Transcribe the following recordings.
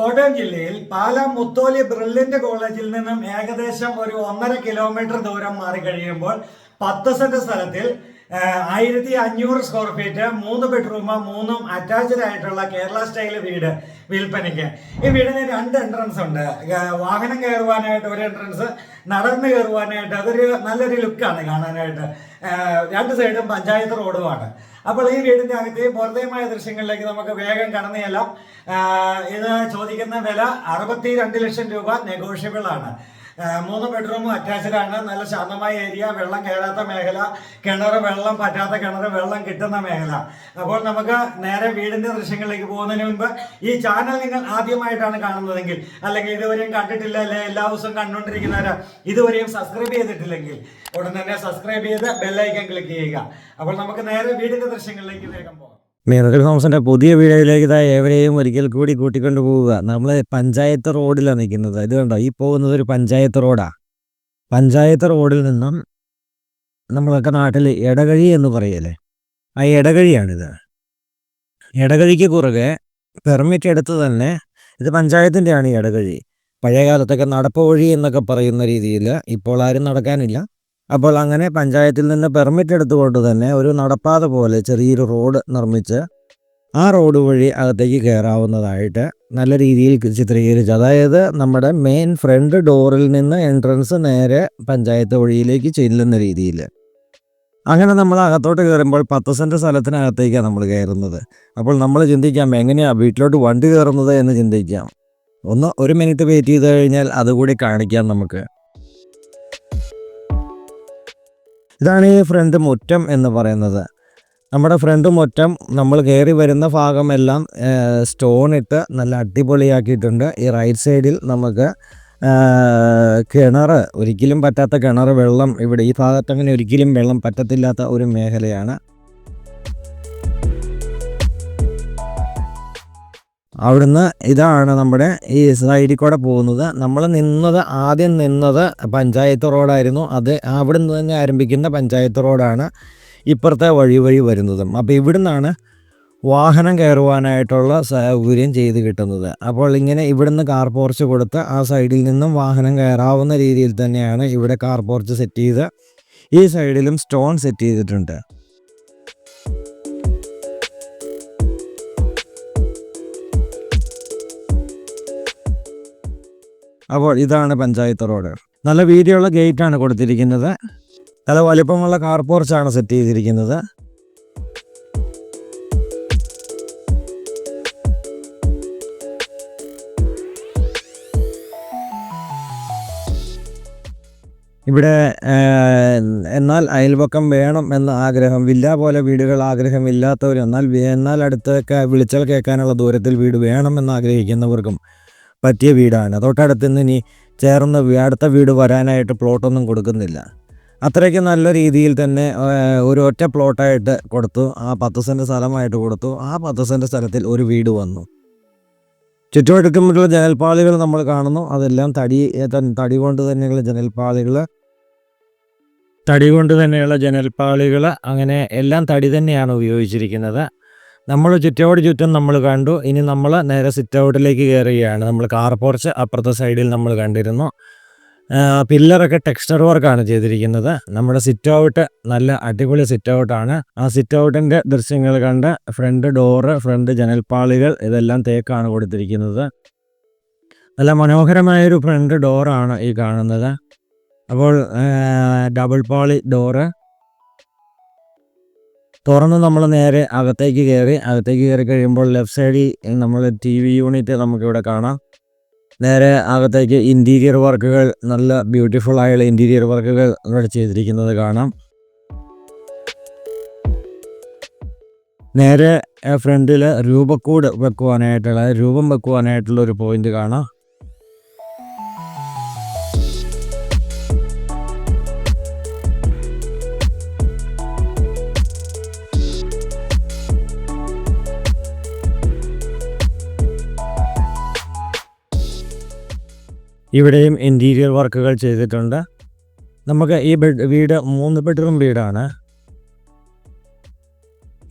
കോട്ടയം ജില്ലയിൽ പാലാ മുത്തോലി ബ്രില്യന്റ് കോളേജിൽ നിന്നും ഏകദേശം ഒരു 1.5 കിലോമീറ്റർ ദൂരം മാറി കഴിയുമ്പോൾ 10 സെന്റ് സ്ഥലത്തിൽ 1500 സ്ക്വയർ ഫീറ്റ് 3 ബെഡ്റൂം 3 അറ്റാച്ച്ഡ് ആയിട്ടുള്ള കേരള സ്റ്റൈൽ വീട് വിൽപ്പനയ്ക്ക്. ഈ വീടിന് 2 എൻട്രൻസ് ഉണ്ട്. വാഹനം കയറുവാനായിട്ട് ഒരു എൻട്രൻസ്, നടന്ന് കയറുവാനായിട്ട്. അതൊരു നല്ലൊരു ലുക്കാണ് കാണാനായിട്ട്. 2 സൈഡും പഞ്ചായത്ത് റോഡുമാണ്. അപ്പോൾ ഈ വീടിന്റെ അകത്ത് പുറത്തേമായ ദൃശ്യങ്ങളിലേക്ക് നമുക്ക് വേഗം കടന്നു ചെല്ലാം. ഇത് ചോദിക്കുന്ന വില 62 ലക്ഷം രൂപ, നെഗോഷ്യബിൾ ആണ്. 3 ബെഡ്റൂമും അറ്റാച്ച്ഡ് ആണ്. നല്ല ശാന്തമായ ഏരിയ, വെള്ളം കയറാത്ത മേഖല, കിണർ വെള്ളം പറ്റാത്ത കിണർ വെള്ളം കിട്ടുന്ന മേഖല. അപ്പോൾ നമുക്ക് നേരെ വീടിന്റെ ദൃശ്യങ്ങളിലേക്ക് പോകുന്നതിന് മുൻപ് ഈ ചാനൽ നിങ്ങൾ ആദ്യമായിട്ടാണ് കാണുന്നതെങ്കിൽ, അല്ലെങ്കിൽ ഇതുവരെയും കണ്ടിട്ടില്ല, അല്ലെ എല്ലാ ദിവസവും കണ്ടുകൊണ്ടിരിക്കുന്നവര് ഇതുവരെയും സബ്സ്ക്രൈബ് ചെയ്തിട്ടില്ലെങ്കിൽ ഉടൻ തന്നെ സബ്സ്ക്രൈബ് ചെയ്ത് ബെല്ലൈക്കൺ ക്ലിക്ക് ചെയ്യുക. അപ്പോൾ നമുക്ക് നേരെ വീടിന്റെ ദൃശ്യങ്ങളിലേക്ക് വേഗം പോകാം. മീനക്കൽ ഹോംസിൻ്റെ പുതിയ വീഡിയോയിലേക്ക് ഏവരെയും ഒരിക്കൽ കൂടി കൂട്ടിക്കൊണ്ട് പോവുക. നമ്മൾ പഞ്ചായത്ത് റോഡിലാണ് നിൽക്കുന്നത്. ഇത് കണ്ടോ, ഈ പോകുന്നത് ഒരു പഞ്ചായത്ത് റോഡാണ്. പഞ്ചായത്ത് റോഡിൽ നിന്നും നമ്മളൊക്കെ നാട്ടിൽ ഇടകഴി എന്ന് പറയല്ലേ, ആ ഇടകഴിയാണിത്. ഇടകഴിക്ക് കുറുകെ പെർമിറ്റ് എടുത്ത് തന്നെ, ഇത് പഞ്ചായത്തിൻ്റെയാണ് ഈ ഇടകഴി. പഴയ കാലത്തൊക്കെ നടപ്പ് വഴി എന്നൊക്കെ പറയുന്ന രീതിയിൽ ഇപ്പോൾ ആരും നടക്കാനില്ല. അപ്പോൾ അങ്ങനെ പഞ്ചായത്തിൽ നിന്ന് പെർമിറ്റ് എടുത്തുകൊണ്ട് തന്നെ ഒരു നടപ്പാത പോലെ ചെറിയൊരു റോഡ് നിർമ്മിച്ച് ആ റോഡ് വഴി അകത്തേക്ക് കയറാവുന്നതായിട്ട് നല്ല രീതിയിൽ ചിത്രീകരിച്ചു. അതായത് നമ്മുടെ മെയിൻ ഫ്രണ്ട് ഡോറിൽ നിന്ന് എൻട്രൻസ് നേരെ പഞ്ചായത്ത് വഴിയിലേക്ക് ചെല്ലുന്ന രീതിയിൽ. അങ്ങനെ നമ്മൾ അകത്തോട്ട് കയറുമ്പോൾ 10 സെൻറ്റ് സ്ഥലത്തിനകത്തേക്കാണ് നമ്മൾ കയറുന്നത്. അപ്പോൾ നമ്മൾ ചിന്തിക്കാം, എങ്ങനെയാണ് വീട്ടിലോട്ട് വണ്ടി കയറുന്നത് എന്ന് ചിന്തിക്കാം. 1 മിനിറ്റ് വെയിറ്റ് ചെയ്ത് കഴിഞ്ഞാൽ അതുകൂടി കാണിക്കാം നമുക്ക്. ഇതാണ് ഈ ഫ്രണ്ട് മുറ്റം എന്ന് പറയുന്നത്. നമ്മുടെ ഫ്രണ്ട് മുറ്റം നമ്മൾ കയറി വരുന്ന ഭാഗമെല്ലാം സ്റ്റോൺ ഇട്ട് നല്ല അടിപൊളിയാക്കിയിട്ടുണ്ട്. ഈ റൈറ്റ് സൈഡിൽ നമുക്ക് കിണർ, ഒരിക്കലും പറ്റാത്ത കിണർ വെള്ളം, ഇവിടെ ഈ ഭാഗത്ത് അങ്ങനെ ഒരിക്കലും വെള്ളം പറ്റത്തില്ലാത്ത ഒരു മേഖലയാണ്. അവിടുന്ന് ഇതാണ് നമ്മുടെ ഈ സൈഡിൽ കൂടെ പോകുന്നത്. നമ്മൾ ആദ്യം നിന്നത് പഞ്ചായത്ത് റോഡായിരുന്നു. അത് അവിടെ നിന്ന് തന്നെ ആരംഭിക്കുന്ന പഞ്ചായത്ത് റോഡാണ് ഇപ്പുറത്തെ വഴി വരുന്നതും. അപ്പോൾ ഇവിടുന്നാണ് വാഹനം കയറുവാനായിട്ടുള്ള സൗകര്യം ചെയ്ത് കിട്ടുന്നത്. അപ്പോൾ ഇങ്ങനെ ഇവിടുന്ന് കാർ പോർച്ച് കൊടുത്ത് ആ സൈഡിൽ നിന്നും വാഹനം കയറാവുന്ന രീതിയിൽ തന്നെയാണ് ഇവിടെ കാർ പോർച്ച് സെറ്റ് ചെയ്ത്, ഈ സൈഡിലും സ്റ്റോൺ സെറ്റ് ചെയ്തിട്ടുണ്ട്. അപ്പോൾ ഇതാണ് പഞ്ചായത്ത് റോഡ്. നല്ല വീതിയുള്ള ഗേറ്റാണ് കൊടുത്തിരിക്കുന്നത്. നല്ല വലിപ്പമുള്ള കാർ പോർച്ചാണ് സെറ്റ് ചെയ്തിരിക്കുന്നത്. ഇവിടെ എന്നാൽ അയൽപക്കം വേണം എന്ന ആഗ്രഹം, വില്ല പോലെ വീടുകൾ ആഗ്രഹമില്ലാത്തവർ, എന്നാൽ അടുത്തൊക്കെ വിളിച്ചാൽ കേൾക്കാനുള്ള ദൂരത്തിൽ വീട് വേണമെന്ന് ആഗ്രഹിക്കുന്നവർക്കും പറ്റിയ വീടാണ്. തൊട്ടടുത്ത് നിന്ന് ഇനി ചേർന്ന് അടുത്ത വീട് വരാനായിട്ട് പ്ലോട്ടൊന്നും കൊടുക്കുന്നില്ല. അത്രയ്ക്ക് നല്ല രീതിയിൽ തന്നെ ഒരു ഒറ്റ പ്ലോട്ടായിട്ട് കൊടുത്തു. ആ 10 സെൻറ്റ് സ്ഥലമായിട്ട് കൊടുത്തു. ആ 10 സെൻറ്റ് സ്ഥലത്തിൽ ഒരു വീട് വന്നു. ചുറ്റുവട്ടത്തുമുള്ള ജനൽപ്പാളികൾ നമ്മൾ കാണുന്നു. അതെല്ലാം തടി കൊണ്ട് തന്നെയുള്ള ജനൽപ്പാളികൾ, അങ്ങനെ എല്ലാം തടി തന്നെയാണ് ഉപയോഗിച്ചിരിക്കുന്നത്. നമ്മൾ ചുറ്റും നമ്മൾ കണ്ടു. ഇനി നമ്മൾ നേരെ സിറ്റ് ഔട്ടിലേക്ക് കയറുകയാണ്. നമ്മൾ കാർ പോർച്ച് അപ്പുറത്തെ സൈഡിൽ നമ്മൾ കണ്ടിരുന്നു. പില്ലറൊക്കെ ടെക്സ്ചർ വർക്കാണ് ചെയ്തിരിക്കുന്നത്. നമ്മുടെ സിറ്റ് ഔട്ട് നല്ല അടിപൊളി സിറ്റ് ഔട്ടാണ്. ആ സിറ്റ് ഔട്ടിൻ്റെ ദൃശ്യങ്ങൾ കണ്ട് ഫ്രണ്ട് ഡോറ്, ഫ്രണ്ട് ജനൽപ്പാളികൾ ഇതെല്ലാം തേക്കാണ് കൊടുത്തിരിക്കുന്നത്. നല്ല മനോഹരമായൊരു ഫ്രണ്ട് ഡോറാണ് ഈ കാണുന്നത്. അപ്പോൾ ഡബിൾ പാളി ഡോറ് തുറന്ന് നമ്മൾ നേരെ അകത്തേക്ക് കയറി കഴിയുമ്പോൾ ലെഫ്റ്റ് സൈഡിൽ നമ്മൾ TV യൂണിറ്റ് നമുക്കിവിടെ കാണാം. നേരെ അകത്തേക്ക് ഇൻറ്റീരിയർ വർക്കുകൾ, നല്ല ബ്യൂട്ടിഫുൾ ആയുള്ള ഇൻറ്റീരിയർ വർക്കുകൾ ഇവിടെ ചെയ്തിരിക്കുന്നത് കാണാം. നേരെ ഫ്രണ്ടിൽ രൂപം വെക്കുവാനായിട്ടുള്ള ഒരു പോയിന്റ് കാണാം. ഇവിടെയും ഇൻറ്റീരിയർ വർക്കുകൾ ചെയ്തിട്ടുണ്ട്. നമുക്ക് ഈ വീട് 3 ബെഡ്റൂം വീടാണ്.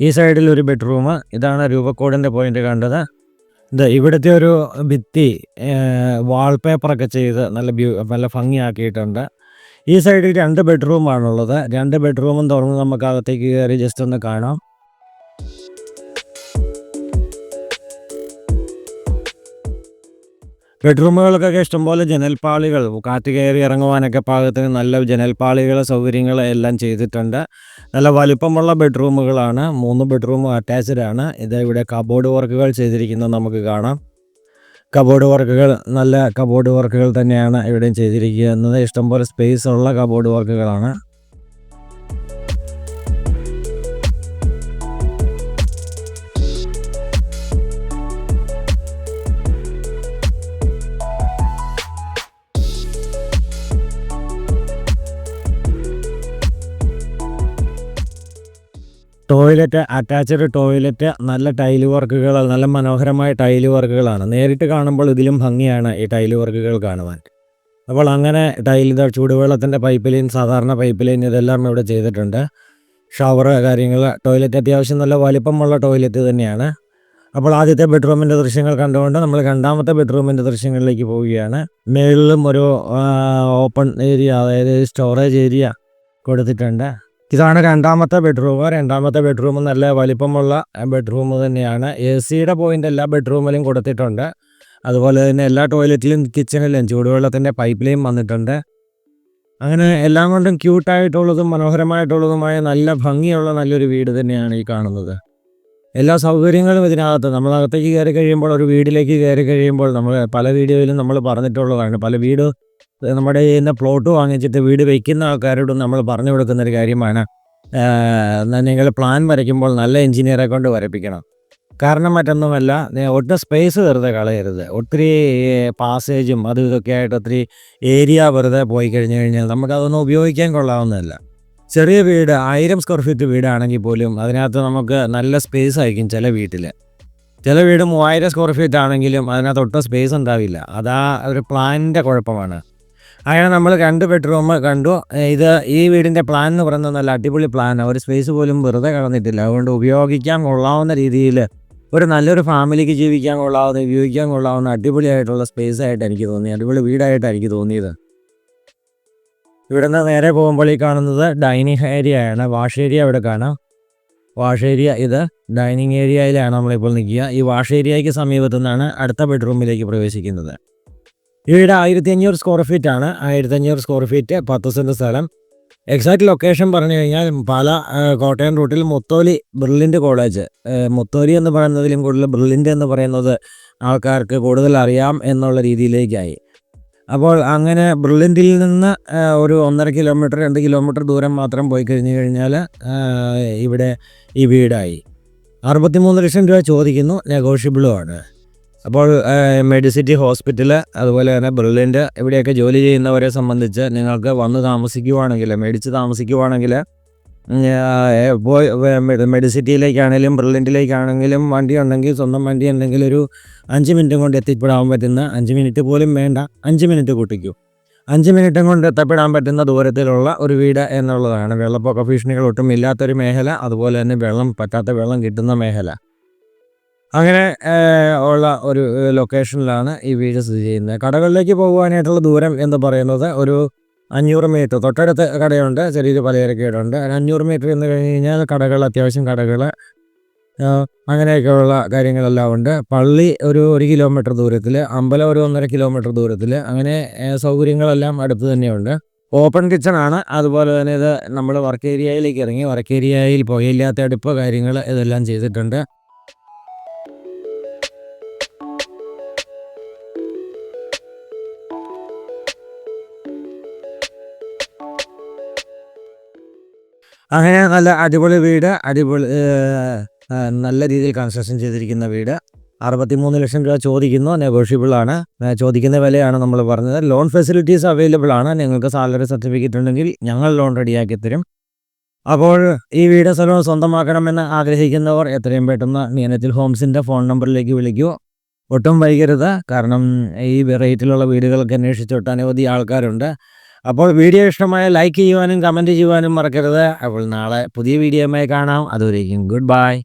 ഈ സൈഡിൽ ഒരു ബെഡ്റൂം. ഇതാണ് രൂപക്കോടിൻ്റെ പോയിന്റ് കണ്ടത്. ഇത് ഇവിടുത്തെ ഒരു ഭിത്തി വാൾപേപ്പറൊക്കെ ചെയ്ത് നല്ല ഭംഗിയാക്കിയിട്ടുണ്ട്. ഈ സൈഡിൽ 2 ബെഡ്റൂമാണുള്ളത്. 2 ബെഡ്റൂമും തുറന്ന് നമുക്ക് അകത്തേക്ക് കയറി ജസ്റ്റ് ഒന്ന് കാണാം. ബെഡ്റൂമുകൾക്കൊക്കെ ഇഷ്ടംപോലെ ജനൽപ്പാളികൾ, കാറ്റ് കയറി ഇറങ്ങുവാനൊക്കെ പാകത്തിന് നല്ല ജനൽപ്പാളികൾ, സൗകര്യങ്ങൾ എല്ലാം ചെയ്തിട്ടുണ്ട്. നല്ല വലിപ്പമുള്ള ബെഡ്റൂമുകളാണ്. 3 ബെഡ്റൂമും അറ്റാച്ച്ഡ് ആണ്. ഇവിടെ കബോർഡ് വർക്കുകൾ ചെയ്തിരിക്കുന്നത് നമുക്ക് കാണാം. നല്ല കബോർഡ് വർക്കുകൾ തന്നെയാണ് ഇവിടെയും ചെയ്തിരിക്കുന്നത്. ഇഷ്ടംപോലെ സ്പേസ് ഉള്ള കബോർഡ് വർക്കുകളാണ്. ടോയ്ലറ്റ്, അറ്റാച്ച്ഡ് ടോയ്ലറ്റ്, നല്ല ടൈല് വർക്കുകൾ, നല്ല മനോഹരമായ ടൈല് വർക്കുകളാണ്. നേരിട്ട് കാണുമ്പോൾ ഇതിലും ഭംഗിയാണ് ഈ ടൈല് വർക്കുകൾ കാണുവാൻ. അപ്പോൾ അങ്ങനെ ചൂടുവെള്ളത്തിൻ്റെ പൈപ്പ് ലൈൻ, സാധാരണ പൈപ്പ് ലൈൻ ഇതെല്ലാം ഇവിടെ ചെയ്തിട്ടുണ്ട്. ഷവർ കാര്യങ്ങൾ, ടോയ്ലറ്റ് അത്യാവശ്യം നല്ല വലിപ്പമുള്ള ടോയ്ലറ്റ് തന്നെയാണ്. അപ്പോൾ ആദ്യത്തെ ബെഡ്റൂമിൻ്റെ ദൃശ്യങ്ങൾ കണ്ടുകൊണ്ട് നമ്മൾ രണ്ടാമത്തെ ബെഡ്റൂമിൻ്റെ ദൃശ്യങ്ങളിലേക്ക് പോവുകയാണ്. മേളിലും ഒരു ഓപ്പൺ ഏരിയ, അതായത് സ്റ്റോറേജ് ഏരിയ കൊടുത്തിട്ടുണ്ട്. ഇതാണ് രണ്ടാമത്തെ ബെഡ്റൂം നല്ല വലിപ്പമുള്ള ബെഡ്റൂം തന്നെയാണ്. AC-യുടെ പോയിൻ്റ് എല്ലാ ബെഡ്റൂമിലും കൊടുത്തിട്ടുണ്ട്. അതുപോലെ തന്നെ എല്ലാ ടോയ്ലറ്റിലും കിച്ചണിലും ചൂടുവെള്ളത്തിൻ്റെ പൈപ്പ് ലൈൻ വന്നിട്ടുണ്ട്. അങ്ങനെ എല്ലാം കൊണ്ടും ക്യൂട്ടായിട്ടുള്ളതും മനോഹരമായിട്ടുള്ളതുമായ നല്ല ഭംഗിയുള്ള നല്ലൊരു വീട് തന്നെയാണ് ഈ കാണുന്നത്. എല്ലാ സൗകര്യങ്ങളും ഇതിനകത്ത്, നമ്മളകത്തേക്ക് കയറി കഴിയുമ്പോൾ, ഒരു വീടിലേക്ക് കയറി കഴിയുമ്പോൾ, നമ്മൾ പല വീഡിയോയിലും നമ്മൾ പറഞ്ഞിട്ടുള്ളതാണ്. പല വീട് നമ്മുടെ ഇന്ന് പ്ലോട്ട് വാങ്ങിച്ചിട്ട് വീട് വയ്ക്കുന്ന ആൾക്കാരോടും നമ്മൾ പറഞ്ഞു കൊടുക്കുന്നൊരു കാര്യമാണ്, നിങ്ങൾ പ്ലാൻ വരയ്ക്കുമ്പോൾ നല്ല എഞ്ചിനീയറെ കൊണ്ട് വരപ്പിക്കണം. കാരണം മറ്റൊന്നുമല്ല, ഒട്ടും സ്പേസ് വെറുതെ കളയരുത്. ഒത്തിരി പാസേജും അതും ഇതൊക്കെ ആയിട്ട് ഒത്തിരി ഏരിയ വെറുതെ പോയി കഴിഞ്ഞാൽ നമുക്കതൊന്നും ഉപയോഗിക്കാൻ കൊള്ളാവുന്നതല്ല. ചെറിയ വീട്, 1000 സ്ക്വയർ ഫീറ്റ് വീടാണെങ്കിൽ പോലും അതിനകത്ത് നമുക്ക് നല്ല സ്പേസ് ആയിരിക്കും ചില വീട്ടിൽ. ചില വീട് 3000 സ്ക്വയർ ഫീറ്റ് ആണെങ്കിലും അതിനകത്ത് ഒട്ടും സ്പേസ് ഉണ്ടാവില്ല. അതാ ഒരു പ്ലാനിൻ്റെ കുഴപ്പമാണ്. അങ്ങനെ നമ്മൾ 2 ബെഡ്റൂം കണ്ടു. ഈ വീടിൻ്റെ പ്ലാൻ എന്ന് പറയുന്നത് നല്ല അടിപൊളി പ്ലാനാണ്. ഒരു സ്പേസ് പോലും വെറുതെ കളഞ്ഞിട്ടില്ല. അതുകൊണ്ട് ഉപയോഗിക്കാൻ കൊള്ളാവുന്ന രീതിയിൽ, ഒരു നല്ലൊരു ഫാമിലിക്ക് ജീവിക്കാൻ കൊള്ളാവുന്ന, ഉപയോഗിക്കാൻ കൊള്ളാവുന്ന അടിപൊളിയായിട്ടുള്ള സ്പേസ് ആയിട്ട് എനിക്ക് തോന്നി. അടിപൊളി വീടായിട്ടാണ് എനിക്ക് തോന്നിയത്. ഇവിടെ നിന്ന് നേരെ പോകുമ്പോൾ ഈ കാണുന്നത് ഡൈനിങ് ഏരിയ ആണ്. വാഷ് ഏരിയ ഇവിടെ കാണാം. വാഷ് ഏരിയ, ഇത് ഡൈനിങ് ഏരിയയിലാണ് നമ്മളിപ്പോൾ നിൽക്കുക. ഈ വാഷ് ഏരിയയ്ക്ക് സമീപത്തു നിന്നാണ് അടുത്ത ബെഡ്റൂമിലേക്ക് പ്രവേശിക്കുന്നത്. ഈ വീട് 1500 സ്ക്വയർ ഫീറ്റ് ആണ്. 1500 സ്ക്വയർ ഫീറ്റ്, 10 സെൻറ്റ് സ്ഥലം. എക്സാക്ട് ലൊക്കേഷൻ പറഞ്ഞു കഴിഞ്ഞാൽ കോട്ടയം റൂട്ടിൽ മുത്തോലി ബ്രില്യൻ്റ് കോളേജ്. മുത്തോലി എന്ന് പറയുന്നതിലും കൂടുതൽ ബ്രില്യൻ്റ് എന്ന് പറയുന്നത് ആൾക്കാർക്ക് കൂടുതൽ അറിയാം എന്നുള്ള രീതിയിലേക്കായി. അപ്പോൾ അങ്ങനെ ബ്രില്യൻ്റിൽ നിന്ന് ഒരു 1.5 കിലോമീറ്റർ 2 കിലോമീറ്റർ ദൂരം മാത്രം പോയി കഴിഞ്ഞാൽ ഇവിടെ ഈ വീടായി. 63 ലക്ഷം രൂപ ചോദിക്കുന്നു, നെഗോഷ്യബിളുമാണ്. അപ്പോൾ മെഡിസിറ്റി ഹോസ്പിറ്റൽ, അതുപോലെ തന്നെ ബ്രില്യൻ്റ്, ഇവിടെയൊക്കെ ജോലി ചെയ്യുന്നവരെ സംബന്ധിച്ച് നിങ്ങൾക്ക് വന്ന് താമസിക്കുവാണെങ്കിൽ, മേടിച്ച് താമസിക്കുവാണെങ്കിൽ, മെഡിസിറ്റിയിലേക്കാണെങ്കിലും ബ്രില്യൻറ്റിലേക്കാണെങ്കിലും വണ്ടി ഉണ്ടെങ്കിൽ, സ്വന്തം വണ്ടി ഉണ്ടെങ്കിൽ ഒരു 5 മിനിറ്റും കൊണ്ട് എത്തിപ്പെടാൻ പറ്റുന്ന, 5 മിനിറ്റ് പോലും വേണ്ട, 5 മിനിറ്റ് കൂട്ടിക്കൂ, 5 മിനിറ്റും കൊണ്ട് എത്തപ്പെടാൻ പറ്റുന്ന ദൂരത്തിലുള്ള ഒരു വീട് എന്നുള്ളതാണ്. വെള്ളപ്പൊക്ക ഭീഷണികൾ ഒട്ടും ഇല്ലാത്തൊരു മേഖല, അതുപോലെ തന്നെ വെള്ളം കിട്ടുന്ന മേഖല. അങ്ങനെ ഉള്ള ഒരു ലൊക്കേഷനിലാണ് ഈ വീട് സ്ഥിതി ചെയ്യുന്നത്. കടകളിലേക്ക് പോകുവാനായിട്ടുള്ള ദൂരം എന്ന് പറയുന്നത് ഒരു 500 മീറ്റർ. തൊട്ടടുത്ത് കടയുണ്ട്, ചെറിയൊരു പലചരക്കേടുണ്ട്. 500 മീറ്റർ എന്ന് കഴിഞ്ഞ് കഴിഞ്ഞാൽ കടകൾ, അത്യാവശ്യം കടകൾ, അങ്ങനെയൊക്കെയുള്ള കാര്യങ്ങളെല്ലാം ഉണ്ട്. പള്ളി ഒരു 1 കിലോമീറ്റർ ദൂരത്തിൽ, അമ്പലം ഒരു 1.5 കിലോമീറ്റർ ദൂരത്തിൽ, അങ്ങനെ സൗകര്യങ്ങളെല്ലാം അടുത്ത് തന്നെയുണ്ട്. ഓപ്പൺ കിച്ചണാണ്. അതുപോലെ തന്നെ ഇത് നമ്മൾ വർക്ക് ഏരിയയിലേക്ക് ഇറങ്ങി, വർക്ക് ഏരിയയിൽ പുകയില്ലാത്ത അടുപ്പ് കാര്യങ്ങൾ ഇതെല്ലാം ചെയ്തിട്ടുണ്ട്. അങ്ങനെ നല്ല അടിപൊളി വീട്, നല്ല രീതിയിൽ കൺസ്ട്രക്ഷൻ ചെയ്തിരിക്കുന്ന വീട്. 63 ലക്ഷം രൂപ ചോദിക്കുന്നു, നെഗോഷ്യബിൾ ആണ്. ചോദിക്കുന്ന വിലയാണ് നമ്മൾ പറഞ്ഞത്. ലോൺ ഫെസിലിറ്റീസ് അവൈലബിൾ ആണ്. നിങ്ങൾക്ക് സാലറി സർട്ടിഫിക്കറ്റ് ഉണ്ടെങ്കിൽ ഞങ്ങൾ ലോൺ റെഡിയാക്കി തരും. അപ്പോൾ ഈ വീട് സ്ഥലം സ്വന്തമാക്കണമെന്ന് ആഗ്രഹിക്കുന്നവർ എത്രയും പെട്ടെന്ന് മീനച്ചിൽ ഹോംസിൻ്റെ ഫോൺ നമ്പറിലേക്ക് വിളിക്കൂ. ഒട്ടും വൈകരുത്. കാരണം ഈ റേറ്റിലുള്ള വീടുകളൊക്കെ അന്വേഷിച്ച് ഒട്ടനവധി ആൾക്കാരുണ്ട്. അപ്പോൾ വീഡിയോ ഇഷ്ടമായ ലൈക്ക് ചെയ്യുവാനും കമൻറ്റ് ചെയ്യുവാനും മറക്കരുത്. അപ്പോൾ നാളെ പുതിയ വീഡിയോയുമായി കാണാം. അതുവരേക്കും ഗുഡ് ബൈ.